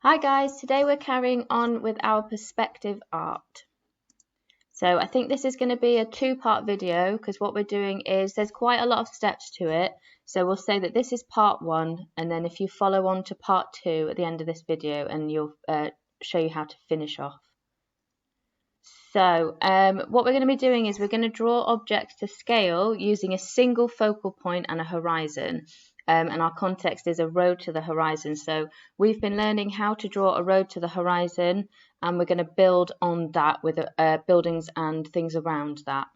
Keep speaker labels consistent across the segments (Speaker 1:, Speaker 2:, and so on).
Speaker 1: Hi guys, today we're carrying on with our perspective art. So I think this is going to be a two-part video because what we're doing is there's quite a lot of steps to it. So we'll say that this is part one, and then if you follow on to part two at the end of this video, and you'll show you how to finish off. So what we're going to be doing is we're going to draw objects to scale using a single focal point and a horizon. And our context is a road to the horizon. So we've been learning how to draw a road to the horizon, and we're going to build on that with buildings and things around that.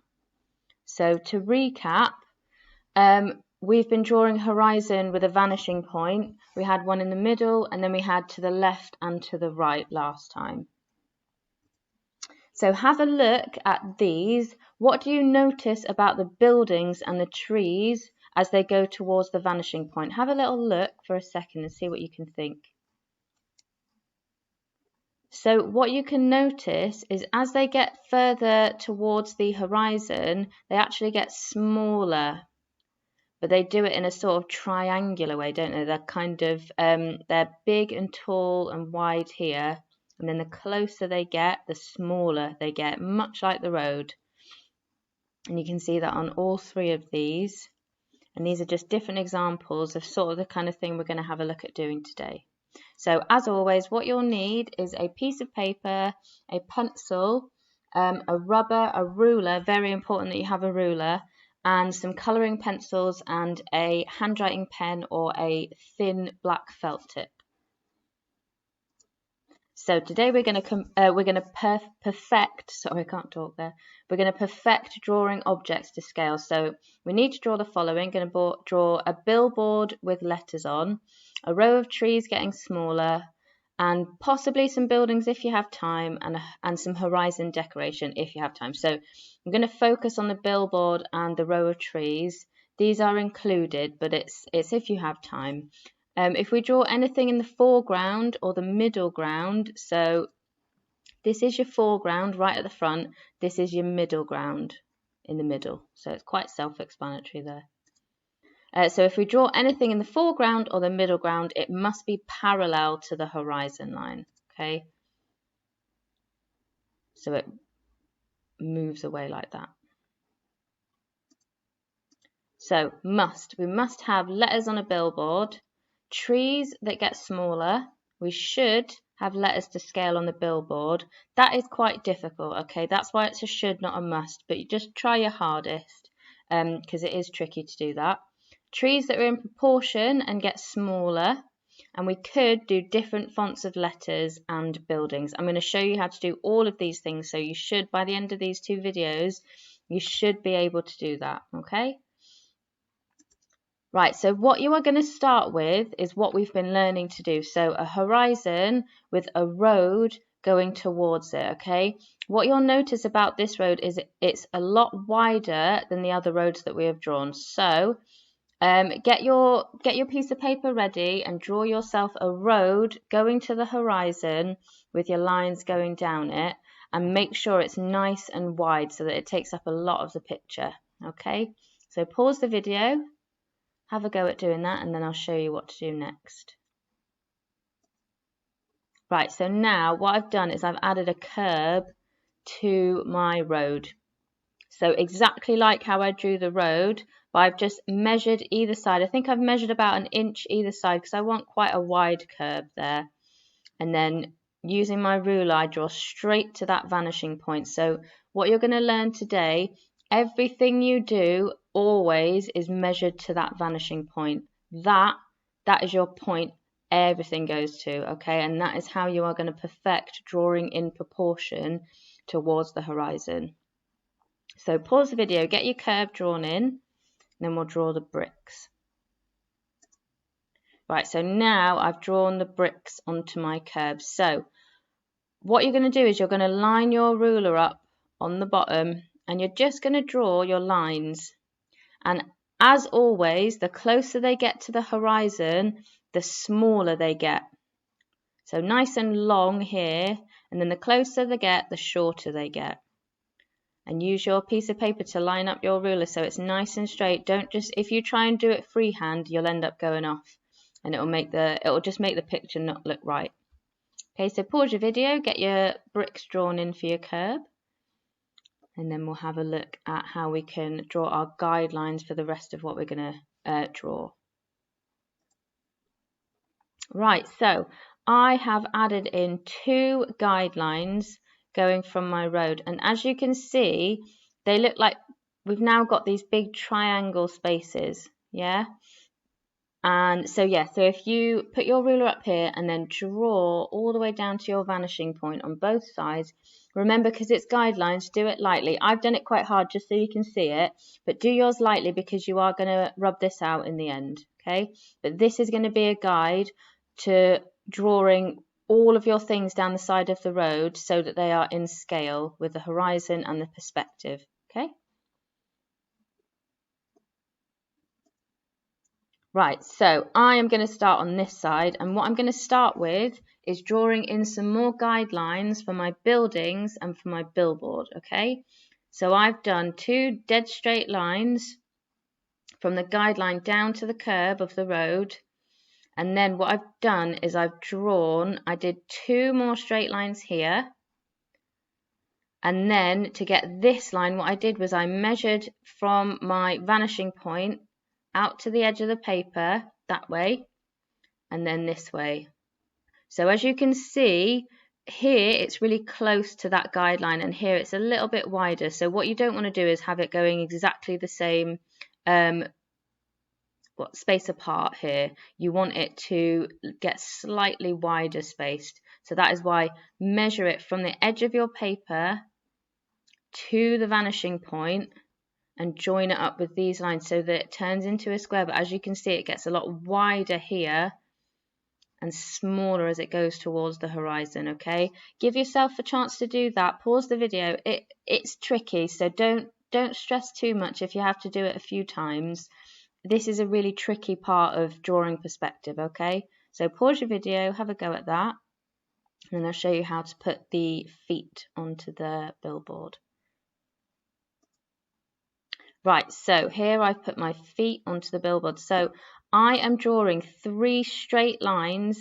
Speaker 1: So to recap, we've been drawing horizon with a vanishing point. We had one in the middle, and then we had to the left and to the right last time. So have a look at these. What do you notice about the buildings and the trees as they go towards the vanishing point? Have a little look for a second and see what you can think. So what you can notice is as they get further towards the horizon, they actually get smaller, but they do it in a sort of triangular way, don't they? They're kind of, they're big and tall and wide here, and then the closer they get, the smaller they get, much like the road. And you can see that on all three of these. And these are just different examples of sort of the kind of thing we're going to have a look at doing today. So as always, what you'll need is a piece of paper, a pencil, a rubber, a ruler, very important that you have a ruler, and some colouring pencils and a handwriting pen or a thin black felt tip. So today we're going to perfect. Sorry, I can't talk there. We're going to perfect drawing objects to scale. So we need to draw the following. Going to draw a billboard with letters on, a row of trees getting smaller, and possibly some buildings if you have time, and some horizon decoration if you have time. So I'm going to focus on the billboard and the row of trees. These are included, but it's if you have time. If we draw anything in the foreground or the middle ground, so this is your foreground right at the front, this is your middle ground in the middle. So it's quite self-explanatory there. So if we draw anything in the foreground or the middle ground, it must be parallel to the horizon line, okay? So it moves away like that. So we must have letters on a billboard, trees that get smaller. We should have letters to scale on the billboard. That is quite difficult, okay? That's why it's a should, not a must, but you just try your hardest because it is tricky to do that. Trees that are in proportion and get smaller, and we could do different fonts of letters and buildings. I'm going to show you how to do all of these things, so you should, by the end of these two videos, you should be able to do that, okay? Right, so what you are going to start with is what we've been learning to do. So a horizon with a road going towards it, okay? What you'll notice about this road is it's a lot wider than the other roads that we have drawn. So get your piece of paper ready and draw yourself a road going to the horizon with your lines going down it, and make sure it's nice and wide so that it takes up a lot of the picture, okay? So pause the video. Have a go at doing that, and then I'll show you what to do next. Right, so now what I've done is I've added a curb to my road. So exactly like how I drew the road, but I've just measured either side. I think I've measured about an inch either side because I want quite a wide curb there. And then using my ruler, I draw straight to that vanishing point. So what you're going to learn today, everything you do always is measured to that vanishing point. That is your point everything goes to, okay? And that is how you are going to perfect drawing in proportion towards the horizon. So pause the video, get your curve drawn in, and then we'll draw the bricks. Right, so now I've drawn the bricks onto my curve. So what you're going to do is you're going to line your ruler up on the bottom, and you're just going to draw your lines. And as always, the closer they get to the horizon, the smaller they get. So nice and long here, and then the closer they get, the shorter they get. And use your piece of paper to line up your ruler so it's nice and straight. Don't just, if you try and do it freehand, you'll end up going off, and it'll just make the picture not look right. Okay, so pause your video, get your bricks drawn in for your curb, and then we'll have a look at how we can draw our guidelines for the rest of what we're going to draw. Right, so I have added in 2 guidelines going from my road, and as you can see, they look like we've now got these big triangle spaces, yeah? And so yeah, so if you put your ruler up here and then draw all the way down to your vanishing point on both sides, remember, because it's guidelines, do it lightly. I've done it quite hard just so you can see it, but do yours lightly because you are going to rub this out in the end, okay? But this is going to be a guide to drawing all of your things down the side of the road so that they are in scale with the horizon and the perspective, okay? Right, so I am going to start on this side, and what I'm going to start with is drawing in some more guidelines for my buildings and for my billboard, okay? So I've done 2 dead straight lines from the guideline down to the curb of the road, and then what I've done is I did 2 more straight lines here, and then to get this line, what I did was I measured from my vanishing point out to the edge of the paper, that way, and then this way. So as you can see, here it's really close to that guideline, and here it's a little bit wider. So what you don't want to do is have it going exactly the same space apart here. You want it to get slightly wider spaced. So that is why measure it from the edge of your paper to the vanishing point and join it up with these lines so that it turns into a square. But as you can see, it gets a lot wider here and smaller as it goes towards the horizon, okay? Give yourself a chance to do that. Pause the video. It's tricky, so don't stress too much if you have to do it a few times. This is a really tricky part of drawing perspective, okay? So pause your video, have a go at that, and then I'll show you how to put the feet onto the billboard. Right, so here I've put my feet onto the billboard. So I am drawing 3 straight lines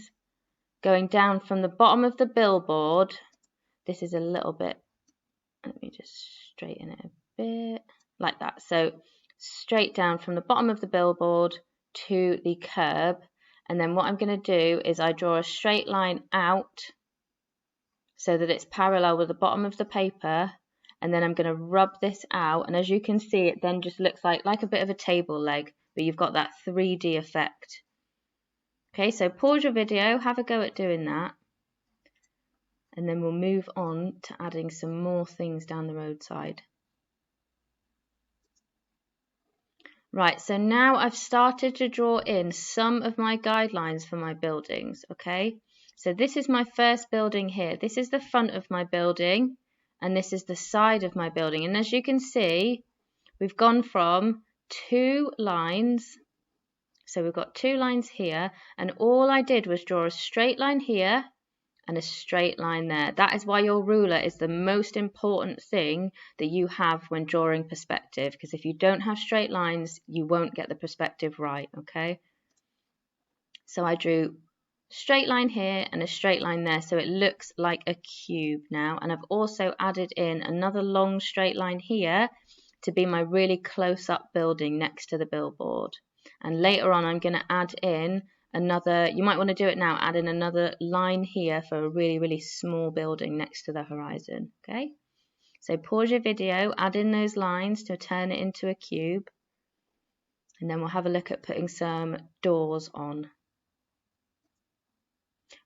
Speaker 1: going down from the bottom of the billboard. This is a little bit, let me just straighten it a bit, like that. So straight down from the bottom of the billboard to the curb. And then what I'm going to do is I draw a straight line out so that it's parallel with the bottom of the paper. And then I'm going to rub this out, and as you can see, it then just looks like a bit of a table leg, but you've got that 3D effect. Okay, so pause your video, have a go at doing that, and then we'll move on to adding some more things down the roadside. Right, so now I've started to draw in some of my guidelines for my buildings, okay? So this is my first building here. This is the front of my building, and this is the side of my building. And as you can see, we've gone from 2 lines. So we've got 2 lines here, and all I did was draw a straight line here and a straight line there. That is why your ruler is the most important thing that you have when drawing perspective, because if you don't have straight lines, you won't get the perspective right, okay? So I drew straight line here and a straight line there, so it looks like a cube now. And I've also added in another long straight line here to be my really close-up building next to the billboard. And later on I'm going to add in another, you might want to do it now, add in another line here for a really small building next to the horizon, okay? So pause your video, add in those lines to turn it into a cube, and then we'll have a look at putting some doors on.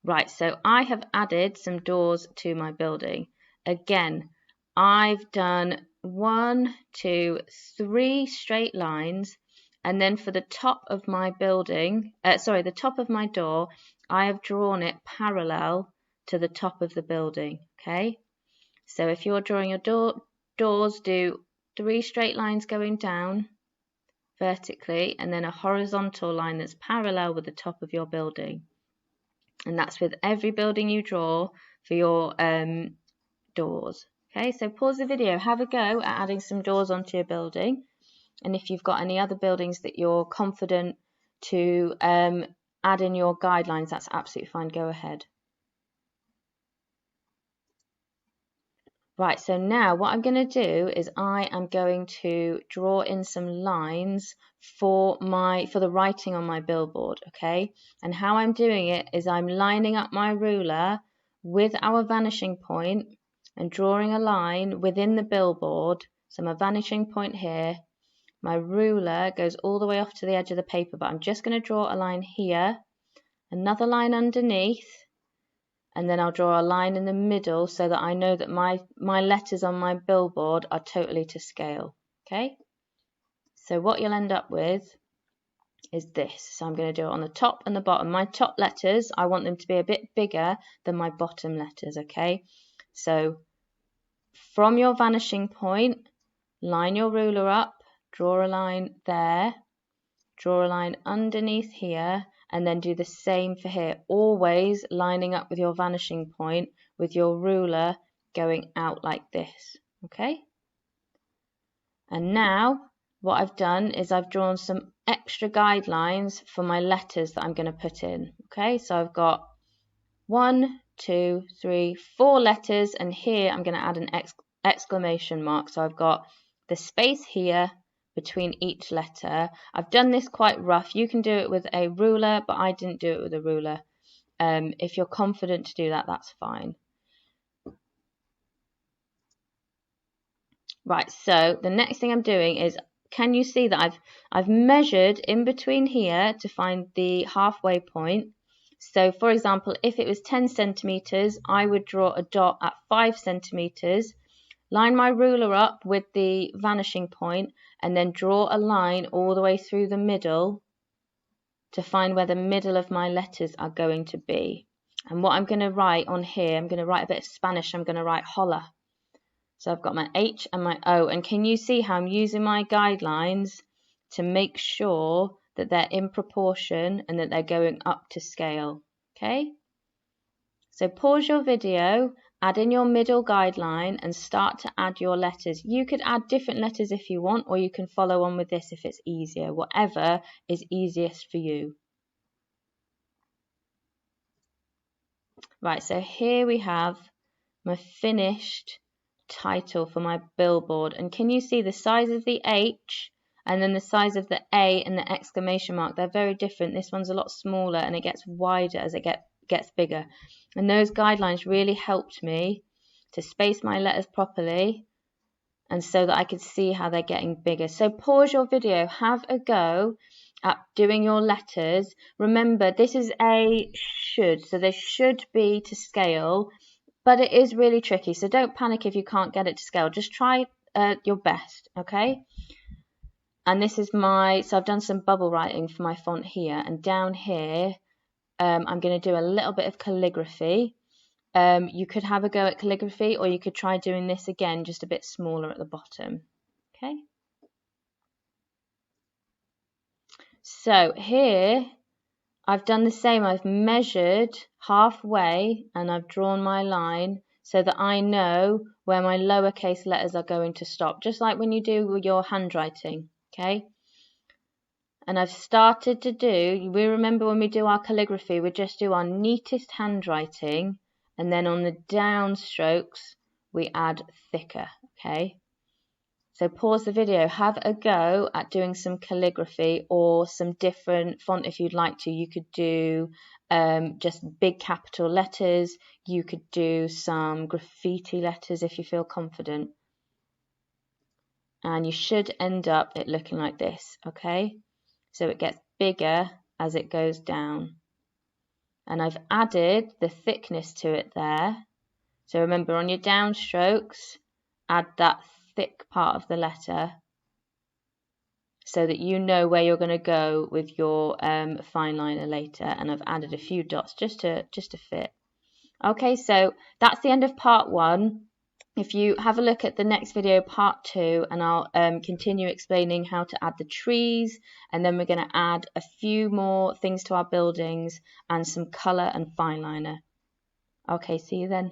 Speaker 1: Right, so I have added some doors to my building. Again, I've done 1, 2, 3 straight lines, and then for the top of my building, the top of my door, I have drawn it parallel to the top of the building, okay? So if you're drawing your doors, do 3 straight lines going down vertically, and then a horizontal line that's parallel with the top of your building. And that's with every building you draw for your doors. Okay, so pause the video, have a go at adding some doors onto your building. And if you've got any other buildings that you're confident to add in your guidelines, that's absolutely fine, go ahead. Right, so now what I'm going to do is I am going to draw in some lines for the writing on my billboard, okay? And how I'm doing it is I'm lining up my ruler with our vanishing point and drawing a line within the billboard. So my vanishing point here, my ruler goes all the way off to the edge of the paper, but I'm just going to draw a line here, another line underneath, and then I'll draw a line in the middle so that I know that my letters on my billboard are totally to scale. Okay, so what you'll end up with is this. So I'm going to do it on the top and the bottom. My top letters, I want them to be a bit bigger than my bottom letters. Okay, so from your vanishing point, line your ruler up, draw a line there, draw a line underneath here, and then do the same for here, always lining up with your vanishing point with your ruler going out like this, okay? And now what I've done is I've drawn some extra guidelines for my letters that I'm going to put in, okay? So I've got 1, 2, 3, 4 letters, and here I'm going to add an exclamation mark. So I've got the space here between each letter. I've done this quite rough. You can do it with a ruler, but I didn't do it with a ruler. If you're confident to do that, that's fine. Right, so the next thing I'm doing is, can you see that I've measured in between here to find the halfway point? So for example, if it was 10 centimeters, I would draw a dot at 5 centimeters, line my ruler up with the vanishing point, and then draw a line all the way through the middle to find where the middle of my letters are going to be. And what I'm going to write on here, I'm going to write a bit of Spanish. I'm going to write hola. So I've got my H and my O. And can you see how I'm using my guidelines to make sure that they're in proportion and that they're going up to scale? Okay? So pause your video, add in your middle guideline and start to add your letters. You could add different letters if you want, or you can follow on with this if it's easier, whatever is easiest for you. Right, so here we have my finished title for my billboard. And can you see the size of the H and then the size of the A and the exclamation mark? They're very different. This one's a lot smaller and it gets wider as it gets bigger. And those guidelines really helped me to space my letters properly and so that I could see how they're getting bigger. So pause your video, have a go at doing your letters. Remember, this is a should, so they should be to scale, but it is really tricky. So don't panic if you can't get it to scale. Just try your best, okay? And this is so I've done some bubble writing for my font here, and down here, I'm going to do a little bit of calligraphy. You could have a go at calligraphy, or you could try doing this again, just a bit smaller at the bottom. Okay. So here, I've done the same. I've measured halfway and I've drawn my line so that I know where my lowercase letters are going to stop, just like when you do with your handwriting. Okay. And I've started to we remember when we do our calligraphy, we just do our neatest handwriting, and then on the downstrokes, we add thicker, okay? So pause the video, have a go at doing some calligraphy or some different font if you'd like to. You could do just big capital letters. You could do some graffiti letters if you feel confident. And you should end up it looking like this, okay? So it gets bigger as it goes down. And I've added the thickness to it there. So remember, on your downstrokes, add that thick part of the letter so that you know where you're going to go with your fine liner later. And I've added a few dots just to fit. Okay, so that's the end of part 1. If you have a look at the next video, part 2, and I'll continue explaining how to add the trees, and then we're going to add a few more things to our buildings and some colour and fine liner. Okay, see you then.